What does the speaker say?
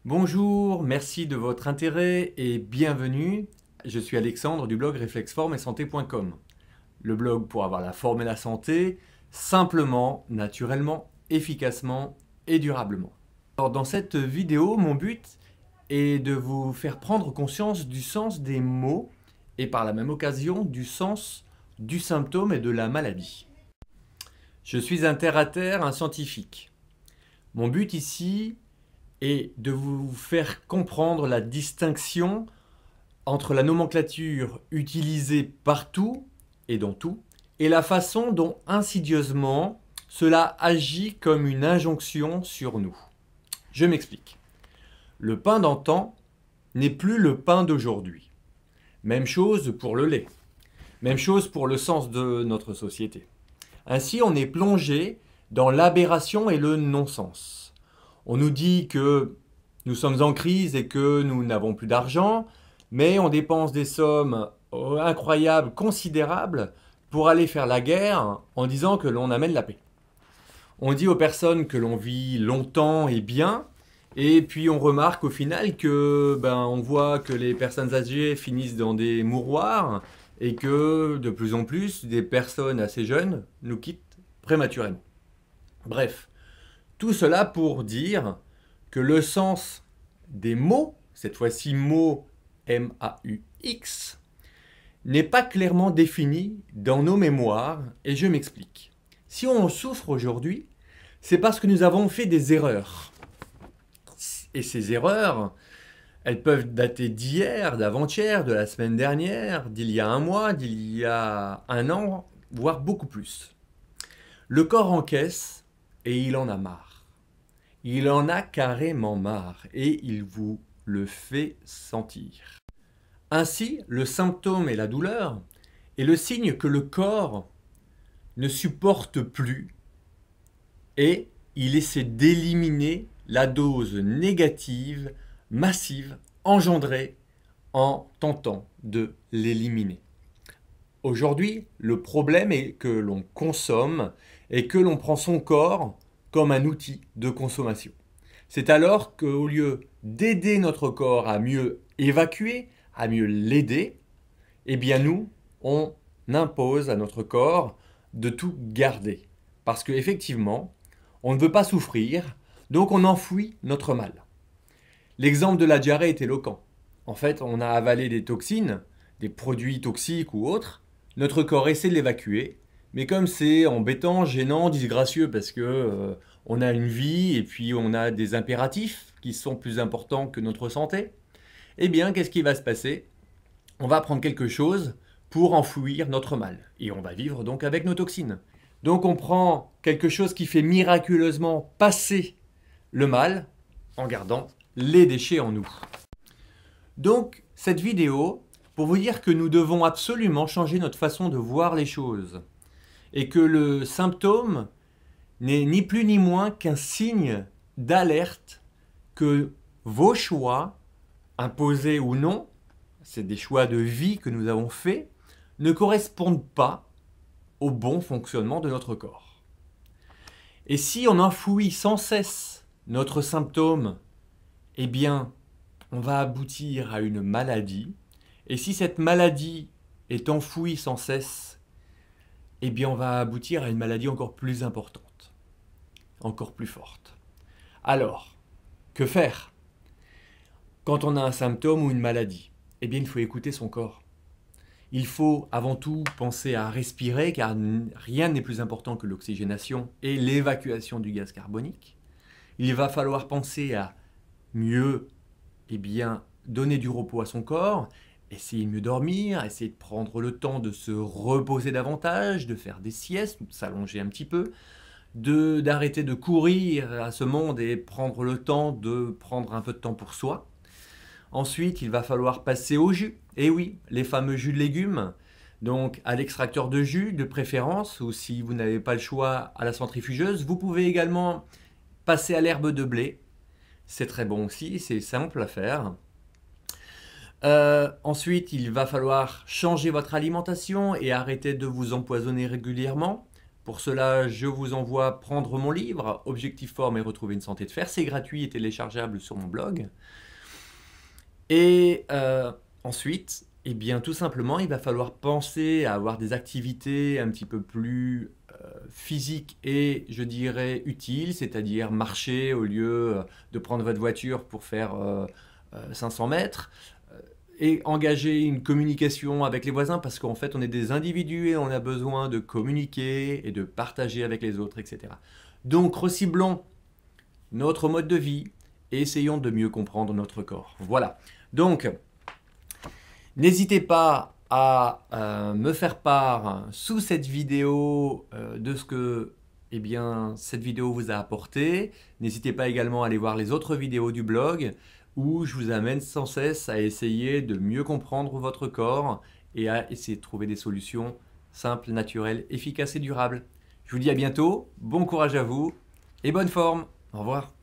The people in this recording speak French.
Bonjour, merci de votre intérêt et bienvenue. Je suis Alexandre du blog réflexforme-et-santé.com. Le blog pour avoir la forme et la santé, simplement, naturellement, efficacement et durablement. Alors, dans cette vidéo, mon but est de vous faire prendre conscience du sens des mots et par la même occasion du sens du symptôme et de la maladie. Je suis un terre-à-terre, un scientifique. Mon but ici est de vous faire comprendre la distinction entre la nomenclature utilisée partout et dans tout, et la façon dont insidieusement cela agit comme une injonction sur nous. Je m'explique. Le pain d'antan n'est plus le pain d'aujourd'hui. Même chose pour le lait. Même chose pour le sens de notre société. Ainsi, on est plongé dans l'aberration et le non-sens. On nous dit que nous sommes en crise et que nous n'avons plus d'argent, mais on dépense des sommes incroyables, considérables, pour aller faire la guerre en disant que l'on amène la paix. On dit aux personnes que l'on vit longtemps et bien, et puis on remarque au final que on voit que les personnes âgées finissent dans des mouroirs et que de plus en plus des personnes assez jeunes nous quittent prématurément. Bref, tout cela pour dire que le sens des mots, cette fois-ci mots M-A-U-X, n'est pas clairement défini dans nos mémoires, et je m'explique. Si on souffre aujourd'hui, c'est parce que nous avons fait des erreurs. Et ces erreurs, elles peuvent dater d'hier, d'avant-hier, de la semaine dernière, d'il y a un mois, d'il y a un an, voire beaucoup plus. Le corps encaisse et il en a marre. Il en a carrément marre et il vous le fait sentir. Ainsi, le symptôme et la douleur est le signe que le corps ne supporte plus et il essaie d'éliminer la dose négative, massive, engendrée en tentant de l'éliminer. Aujourd'hui, le problème est que l'on consomme et que l'on prend son corps comme un outil de consommation. C'est alors qu'au lieu d'aider notre corps à mieux évacuer, à mieux l'aider, eh bien nous, on impose à notre corps de tout garder. Parce qu'effectivement, on ne veut pas souffrir, donc on enfouit notre mal. L'exemple de la diarrhée est éloquent. En fait, on a avalé des toxines, des produits toxiques ou autres, notre corps essaie de l'évacuer, mais comme c'est embêtant, gênant, disgracieux, parce que on a une vie et puis on a des impératifs qui sont plus importants que notre santé, eh bien, qu'est-ce qui va se passer? On va prendre quelque chose pour enfouir notre mal. Et on va vivre donc avec nos toxines. Donc on prend quelque chose qui fait miraculeusement passer le mal en gardant les déchets en nous. Donc cette vidéo, pour vous dire que nous devons absolument changer notre façon de voir les choses. Et que le symptôme n'est ni plus ni moins qu'un signe d'alerte que vos choix, imposés ou non, c'est des choix de vie que nous avons faits, ne correspondent pas au bon fonctionnement de notre corps. Et si on enfouit sans cesse notre symptôme, eh bien, on va aboutir à une maladie. Et si cette maladie est enfouie sans cesse, eh bien, on va aboutir à une maladie encore plus importante, encore plus forte. Alors, que faire quand on a un symptôme ou une maladie? Eh bien, il faut écouter son corps. Il faut avant tout penser à respirer, car rien n'est plus important que l'oxygénation et l'évacuation du gaz carbonique. Il va falloir penser à mieux donner du repos à son corps, essayer de mieux dormir, essayer de prendre le temps de se reposer davantage, de faire des siestes, de s'allonger un petit peu, d'arrêter de courir à ce monde et prendre le temps de prendre un peu de temps pour soi. Ensuite, il va falloir passer au jus. Et oui, les fameux jus de légumes. Donc à l'extracteur de jus de préférence, ou si vous n'avez pas le choix, à la centrifugeuse. Vous pouvez également passer à l'herbe de blé. C'est très bon aussi, c'est simple à faire. Ensuite, il va falloir changer votre alimentation et arrêter de vous empoisonner régulièrement. Pour cela, je vous envoie prendre mon livre « Objectif forme et retrouver une santé de fer ». C'est gratuit et téléchargeable sur mon blog. Et ensuite, eh bien, tout simplement, il va falloir penser à avoir des activités un petit peu plus physiques et, je dirais, utiles, c'est-à-dire marcher au lieu de prendre votre voiture pour faire 500 mètres, et engager une communication avec les voisins parce qu'en fait, on est des individus et on a besoin de communiquer et de partager avec les autres, etc. Donc, reciblons notre mode de vie et essayons de mieux comprendre notre corps. Voilà. Donc, n'hésitez pas à me faire part sous cette vidéo de ce que cette vidéo vous a apporté. N'hésitez pas également à aller voir les autres vidéos du blog où je vous amène sans cesse à essayer de mieux comprendre votre corps et à essayer de trouver des solutions simples, naturelles, efficaces et durables. Je vous dis à bientôt, bon courage à vous et bonne forme. Au revoir.